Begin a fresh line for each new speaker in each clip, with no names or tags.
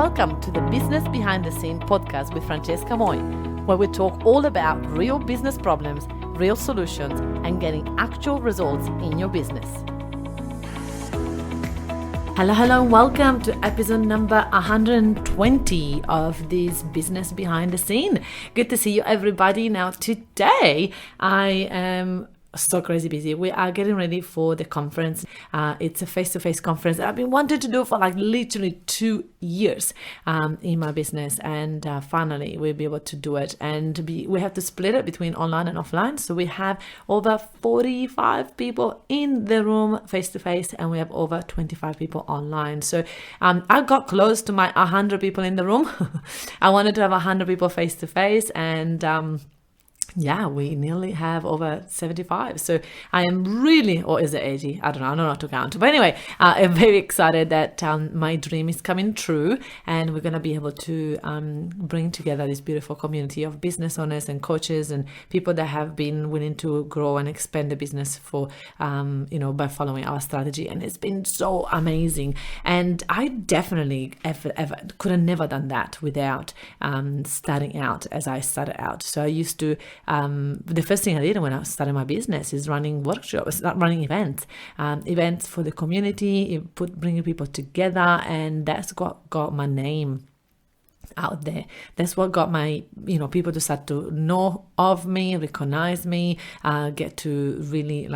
Welcome to the Business Behind the Scene podcast with Francesca Moi, where we talk all about real business problems, real solutions, and getting actual results in your business. Hello, welcome to episode number 120 of this Business Behind the Scene. Good to see you, everybody. Now, today I am so crazy busy. We are getting ready for the conference. It's a face-to-face conference that I've been wanting to do for like literally 2 years in my business, and finally we'll be able to do it. And we have to split it between online and offline. So we have over 45 people in the room face-to-face, and we have over 25 people online. So I got close to my 100 people in the room. I wanted to have 100 people face-to-face, and we nearly have over 75. So I am really, or is it 80? I don't know how to count. But anyway, I'm very excited that my dream is coming true, and we're going to be able to bring together this beautiful community of business owners and coaches and people that have been willing to grow and expand the business for, by following our strategy. And it's been so amazing. And I definitely ever could have never done that without starting out as I started out. So I used to the first thing I did when I started my business is running workshops, running events for the community, bringing people together, and that's what got my name out there. That's what got my, people to start to know of me, recognize me, get to really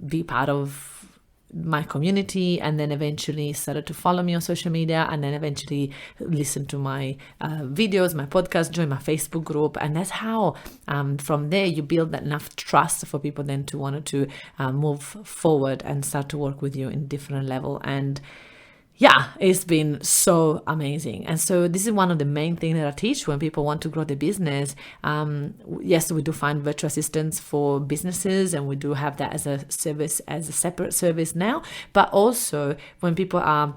be part of my community, and then eventually started to follow me on social media, and then eventually listen to my videos, my podcast, join my Facebook group. And that's how from there you build that enough trust for people then to want to move forward and start to work with you in different level. And yeah, it's been so amazing. And so this is one of the main things that I teach when people want to grow their business. Yes, we do find virtual assistants for businesses, and we do have that as a service, as a separate service now. But also when people are,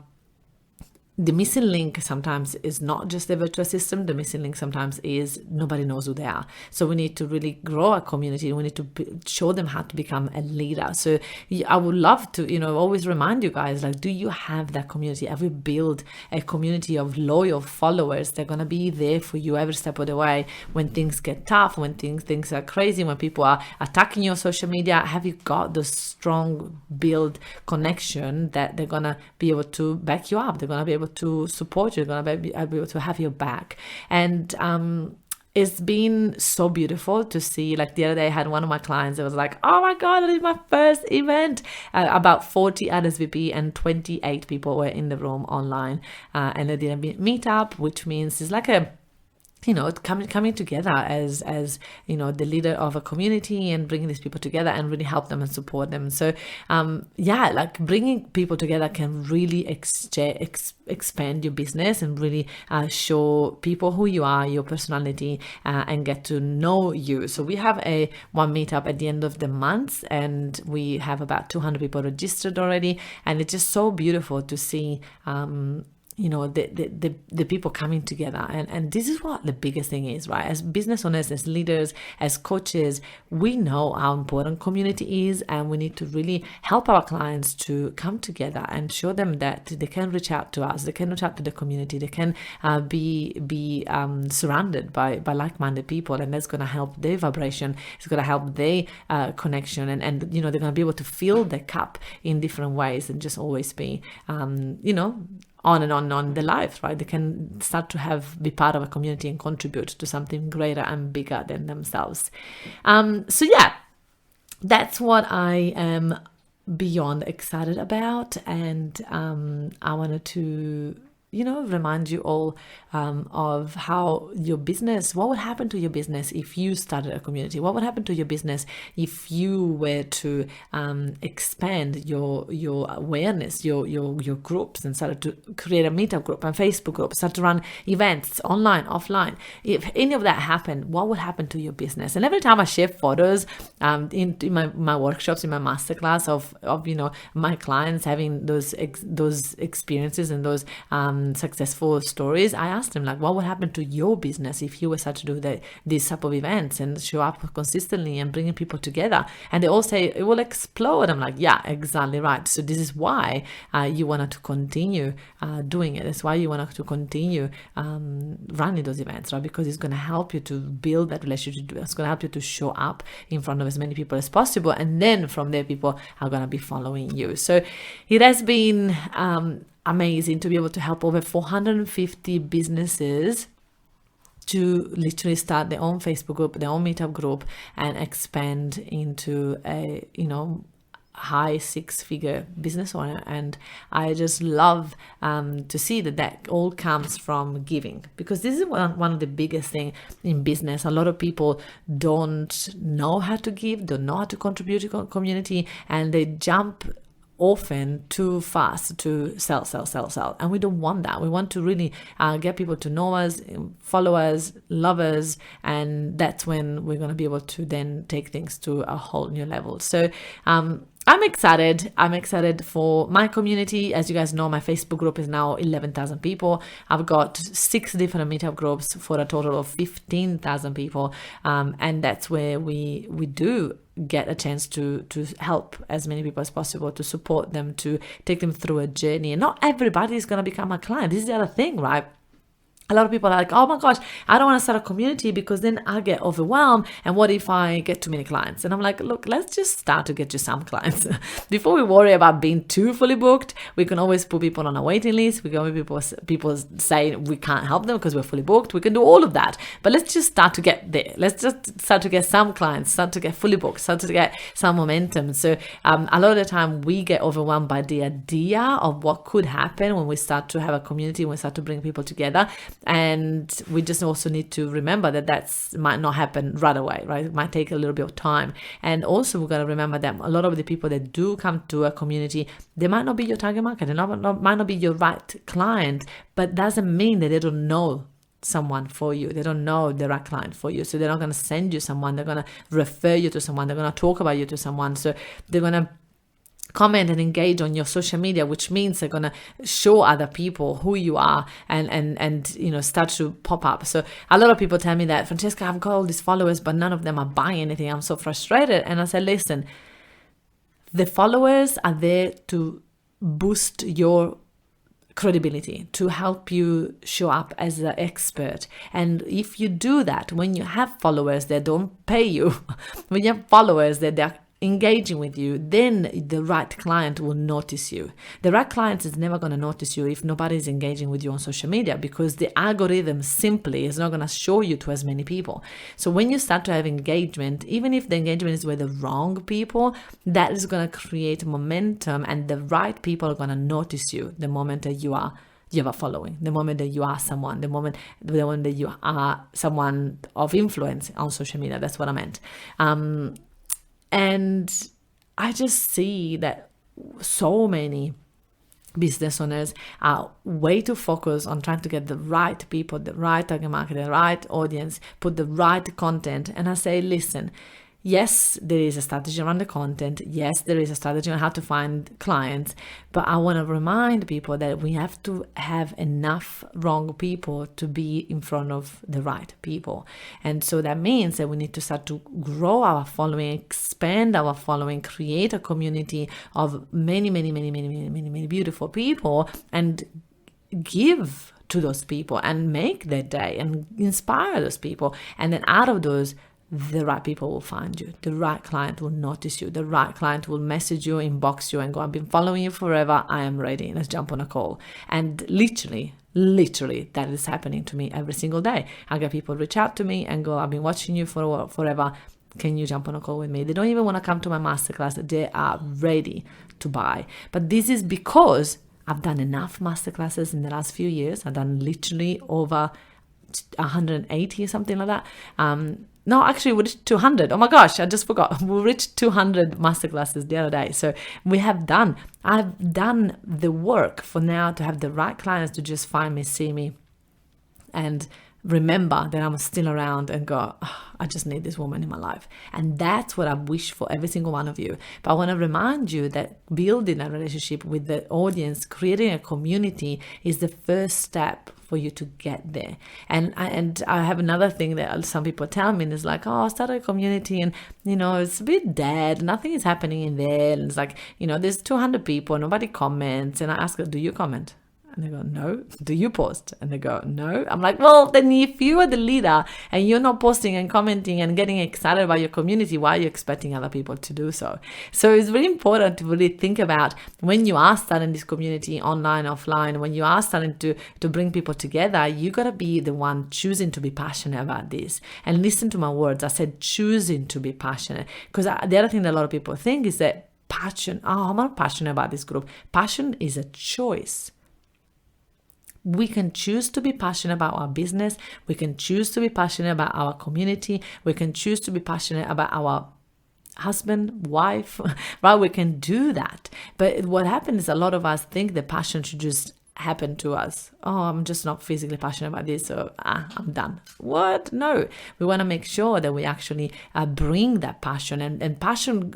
the missing link sometimes is not just the virtual assistant. The missing link sometimes is nobody knows who they are. So we need to really grow a community. We need to show them how to become a leader. So I would love to, always remind you guys, do you have that community? Have you built a community of loyal followers? They're going to be there for you every step of the way when things get tough, when things are crazy, when people are attacking your social media. Have you got the strong build connection that they're going to be able to back you up? They're going to be able to support you, going to be able to have your back. And it's been so beautiful to see. Like the other day I had one of my clients that was like, oh my God, I did my first event. About 40 RSVP and 28 people were in the room online, and I did a meetup, which means it's like a coming together as the leader of a community, and bringing these people together and really help them and support them. So bringing people together can really expand your business and really show people who you are, your personality, and get to know you. So we have one meetup at the end of the month, and we have about 200 people registered already, and it's just so beautiful to see the people coming together. And this is what the biggest thing is, right? As business owners, as leaders, as coaches, we know how important community is, and we need to really help our clients to come together and show them that they can reach out to us, they can reach out to the community, they can be surrounded by like-minded people, and that's going to help their vibration, it's going to help their connection, and they're going to be able to fill the cup in different ways, and just always be on and on their life, right? They can start to be part of a community and contribute to something greater and bigger than themselves. That's what I am beyond excited about. And I wanted to remind you all of how your business, what would happen to your business if you started a community? What would happen to your business if you were to expand your awareness, your groups, and started to create a meetup group and Facebook group, start to run events online, offline? If any of that happened, what would happen to your business? And every time I share photos in my workshops, in my masterclass of my clients having those experiences and those successful stories, I asked them, like, what would happen to your business if you were start to do these type of events and show up consistently and bringing people together? And they all say it will explode. I'm like, yeah, exactly right. So this is why you wanted to continue doing it. That's why you wanted to continue running those events, right? Because it's going to help you to build that relationship. It's going to help you to show up in front of as many people as possible, and then from there people are going to be following you. So it has been amazing to be able to help over 450 businesses to literally start their own Facebook group, their own meetup group, and expand into a, high six-figure business owner. And I just love to see that all comes from giving, because this is one of the biggest thing in business. A lot of people don't know how to give, don't know how to contribute to community, and they jump often too fast to sell. And we don't want that. We want to really get people to know us, follow us, love us, and that's when we're going to be able to then take things to a whole new level. So I'm excited. I'm excited for my community. As you guys know, my Facebook group is now 11,000 people. I've got 6 different meetup groups for a total of 15,000 people. And that's where we do get a chance to help as many people as possible, to support them, to take them through a journey. And not everybody is going to become a client. This is the other thing, right? A lot of people are like, oh my gosh, I don't want to start a community because then I get overwhelmed. And what if I get too many clients? And I'm like, look, let's just start to get you some clients. Before we worry about being too fully booked, we can always put people on a waiting list. We can people say we can't help them because we're fully booked. We can do all of that. But let's just start to get there. Let's just start to get some clients, start to get fully booked, start to get some momentum. So a lot of the time we get overwhelmed by the idea of what could happen when we start to have a community, when we start to bring people together. And we just also need to remember that might not happen right away, right? It might take a little bit of time. And also we've got to remember that a lot of the people that do come to a community, they might not be your target market, they might not be your right client, but doesn't mean that they don't know someone for you. They don't know the right client for you. So they're not going to send you someone. They're going to refer you to someone. They're going to talk about you to someone. So they're going to comment and engage on your social media, which means they're going to show other people who you are and start to pop up. So a lot of people tell me that, Francesca, I've got all these followers, but none of them are buying anything. I'm so frustrated. And I said, listen, the followers are there to boost your credibility, to help you show up as an expert. And if you do that, when you have followers that don't pay you, when you have followers that they're engaging with you, then the right client will notice you. The right client is never going to notice you if nobody is engaging with you on social media, because the algorithm simply is not going to show you to as many people. So when you start to have engagement, even if the engagement is with the wrong people, that is going to create momentum, and the right people are going to notice you the moment that you have a following, the moment that you are someone, the moment that you are someone of influence on social media. That's what I meant. And I just see that so many business owners are way too focused on trying to get the right people, the right target market, the right audience, put the right content. And I say, listen, yes, there is a strategy around the content. Yes, there is a strategy on how to find clients. But I want to remind people that we have to have enough wrong people to be in front of the right people. And so that means that we need to start to grow our following, expand our following, create a community of many beautiful people, and give to those people and make their day and inspire those people. And then out of those, the right people will find you. The right client will notice you. The right client will message you, inbox you, and go, I've been following you forever. I am ready. Let's jump on a call. And literally, that is happening to me every single day. I get people reach out to me and go, I've been watching you for forever. Can you jump on a call with me? They don't even want to come to my masterclass. They are ready to buy. But this is because I've done enough masterclasses in the last few years. I've done literally over 180 or something like that. No, actually, we reached 200. Oh my gosh, I just forgot. We reached 200 masterclasses the other day. So I've done the work for now to have the right clients to just find me, see me, and remember that I'm still around and go, oh, I just need this woman in my life. And that's what I wish for every single one of you. But I want to remind you that building a relationship with the audience, creating a community is the first step for you to get there. And I have another thing that some people tell me, and it's like, oh, I started a community and, it's a bit dead. Nothing is happening in there. And it's like, there's 200 people, nobody comments. And I ask her, do you comment? And they go, no. Do you post? And they go, no. I'm like, well, then if you are the leader and you're not posting and commenting and getting excited about your community, why are you expecting other people to do so? So it's very important to really think about when you are starting this community online, offline, when you are starting to bring people together, you got to be the one choosing to be passionate about this. And listen to my words. I said choosing to be passionate. Because the other thing that a lot of people think is that passion, I'm not passionate about this group. Passion is a choice. We can choose to be passionate about our business. We can choose to be passionate about our community. We can choose to be passionate about our husband, wife, right? We can do that. But what happens is a lot of us think the passion should just happen to us. Oh, I'm just not physically passionate about this, so I'm done. What? No. We want to make sure that we actually bring that passion. And passion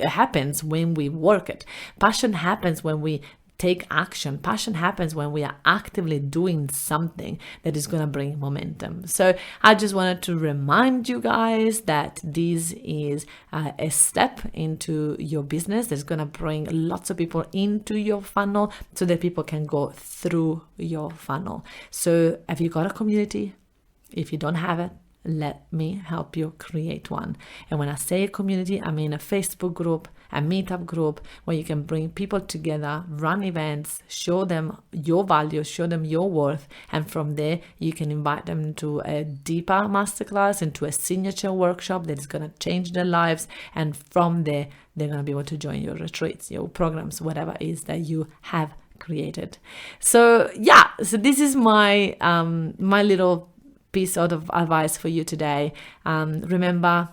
happens when we work it. Passion happens when we take action. Passion happens when we are actively doing something that is going to bring momentum. So I just wanted to remind you guys that this is a step into your business that's going to bring lots of people into your funnel so that people can go through your funnel. So have you got a community? If you don't have it, let me help you create one. And when I say a community, I mean a Facebook group, a meetup group where you can bring people together, run events, show them your value, show them your worth. And from there, you can invite them into a deeper masterclass, into a signature workshop that is going to change their lives. And from there, they're going to be able to join your retreats, your programs, whatever it is that you have created. So this is my my little piece of advice for you today. Remember,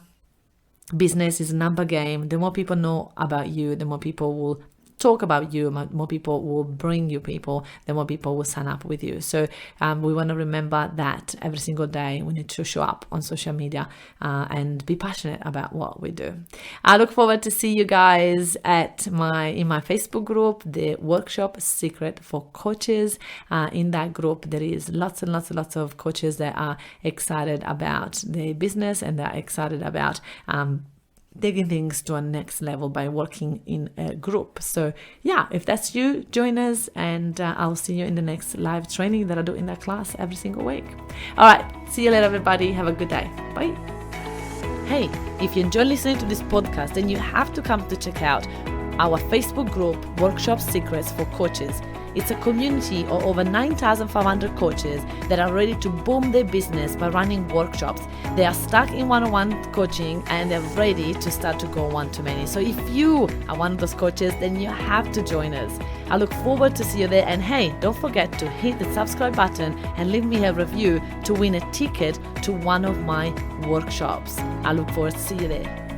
business is a number game. The more people know about you, the more people will talk about you, more people will bring you people, the more people will sign up with you. So we want to remember that every single day we need to show up on social media and be passionate about what we do. I look forward to see you guys in my Facebook group, the workshop Secret for Coaches. In that group, there is lots and lots of coaches that are excited about their business and they're excited about taking things to a next level by working in a group. So if that's you, join us, and I'll see you in the next live training that I do in that class every single week. All right, see you later, everybody. Have a good day. Bye. Hey, if you enjoy listening to this podcast, then you have to come to check out our Facebook group, Workshop Secrets for Coaches. It's a community of over 9,500 coaches that are ready to boom their business by running workshops. They are stuck in one-on-one coaching and they're ready to start to go one-to-many. So if you are one of those coaches, then you have to join us. I look forward to see you there. And hey, don't forget to hit the subscribe button and leave me a review to win a ticket to one of my workshops. I look forward to see you there.